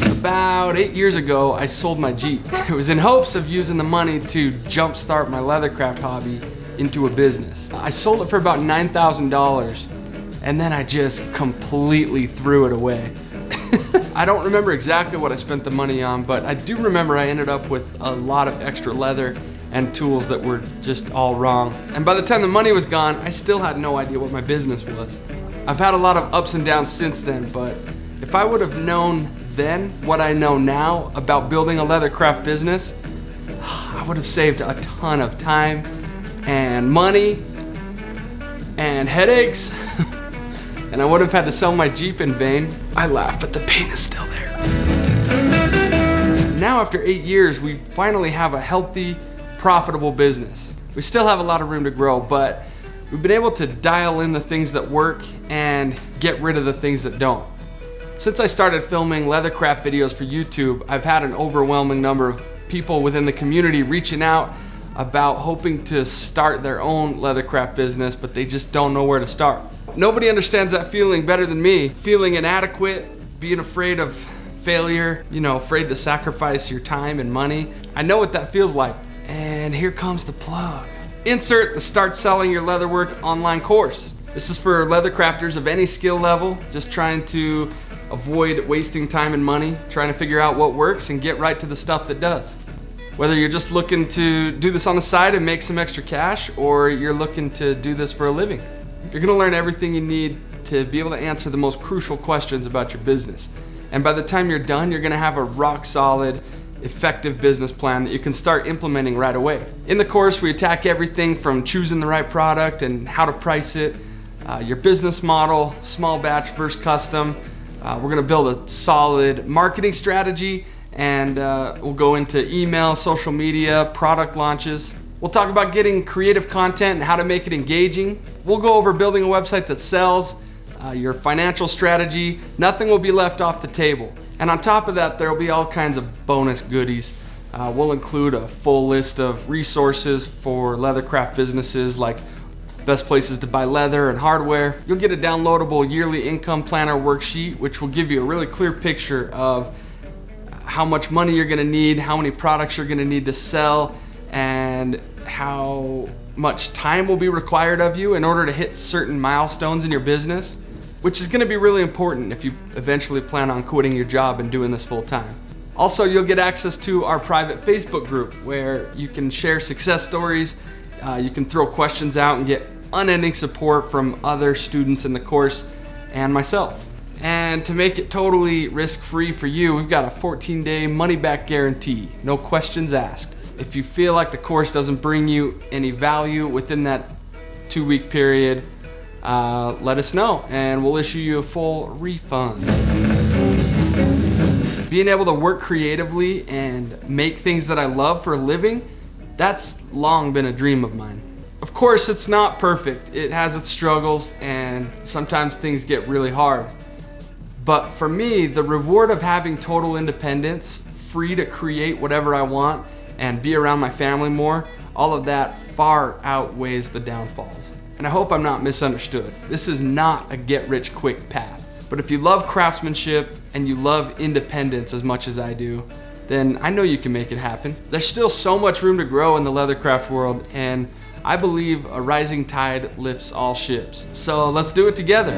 About 8 years ago, I sold my Jeep. It was in hopes of using the money to jumpstart my leathercraft hobby into a business. I sold it for about $9,000, and then I just completely threw it away. I don't remember exactly what I spent the money on, but I do remember I ended up with a lot of extra leather and tools that were just all wrong. And by the time the money was gone, I still had no idea what my business was. I've had a lot of ups and downs since then, but if I would have known then what I know now about building a leathercraft business, I would have saved a ton of time and money and headaches. And I would have had to sell my Jeep in vain. I laugh, but the pain is still there. Now after 8 years, we finally have a healthy, profitable business. We still have a lot of room to grow, but we've been able to dial in the things that work and get rid of the things that don't. Since I started filming leathercraft videos for YouTube, I've had an overwhelming number of people within the community reaching out about hoping to start their own leathercraft business, but they just don't know where to start. Nobody understands that feeling better than me. Feeling inadequate, being afraid of failure, afraid to sacrifice your time and money. I know what that feels like. And here comes the plug. Insert the Start Selling Your Leatherwork online course. This is for leathercrafters of any skill level, just trying to avoid wasting time and money, trying to figure out what works and get right to the stuff that does. Whether you're just looking to do this on the side and make some extra cash, or you're looking to do this for a living. You're gonna learn everything you need to be able to answer the most crucial questions about your business. And by the time you're done, you're gonna have a rock solid, effective business plan that you can start implementing right away. In the course, we attack everything from choosing the right product and how to price it, your business model, small batch versus custom. We're gonna build a solid marketing strategy, and we'll go into email, social media, product launches. We'll talk about getting creative content and how to make it engaging. We'll go over building a website that sells, your financial strategy. Nothing will be left off the table. And on top of that, there will be all kinds of bonus goodies. We'll include a full list of resources for leathercraft businesses, like best places to buy leather and hardware. You'll get a downloadable yearly income planner worksheet, which will give you a really clear picture of how much money you're gonna need, how many products you're gonna need to sell, and how much time will be required of you in order to hit certain milestones in your business, which is gonna be really important if you eventually plan on quitting your job and doing this full time. Also, you'll get access to our private Facebook group where you can share success stories, you can throw questions out and get unending support from other students in the course and myself. And to make it totally risk-free for you, we've got a 14-day money-back guarantee, no questions asked. If you feel like the course doesn't bring you any value within that 2-week period, let us know and we'll issue you a full refund. Being able to work creatively and make things that I love for a living, that's long been a dream of mine. Of course, it's not perfect. It has its struggles and sometimes things get really hard. But for me, the reward of having total independence, free to create whatever I want, and be around my family more, all of that far outweighs the downfalls. And I hope I'm not misunderstood. This is not a get-rich-quick path. But if you love craftsmanship and you love independence as much as I do, then I know you can make it happen. There's still so much room to grow in the leathercraft world, and I believe a rising tide lifts all ships. So let's do it together.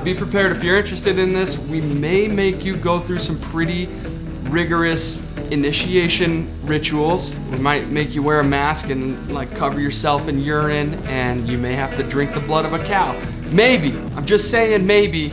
Be prepared if you're interested in this. We may make you go through some pretty rigorous initiation rituals. We might make you wear a mask and cover yourself in urine, and you may have to drink the blood of a cow. Maybe, I'm just saying maybe.